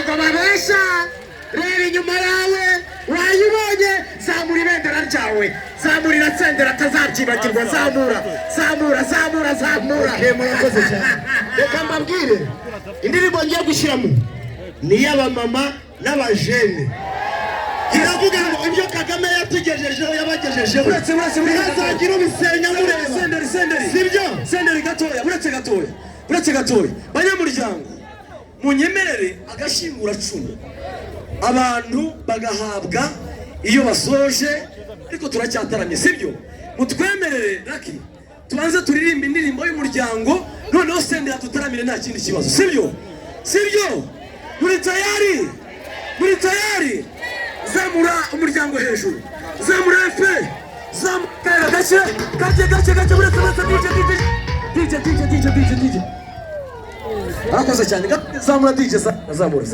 ntago babesha. Reba inyuma yawe wayibonye, zamura ibendera ryawe, zamura iratsendera atazabyibagirwa. Zamura. Murakoze cyane. Reka mbabwire indirimbo ngiye gushyiramo ni iy'abamama n'abajene. Iravuga ngo ibyo Kagame yatugejejeho yabagejejeho. Ntihazagira ubisenya mureba. Sibyo? Senderi gatoya, uretse gatoya. Banyamuryango munyemerere agashingura cumu abantu bagahabwa iyo basoje, ariko turacyataramye sibyo? Mutwemerere Lucky tubanze turirimba indirimbo y'umuryango, noneho Senderi atutaramire nta kindi kibazo sibyo? Muri tayari? Zamura umuryango hejuru, zamura efe, zamura gake uretse DJ. Akoze cyane, zamura DJ, zamura.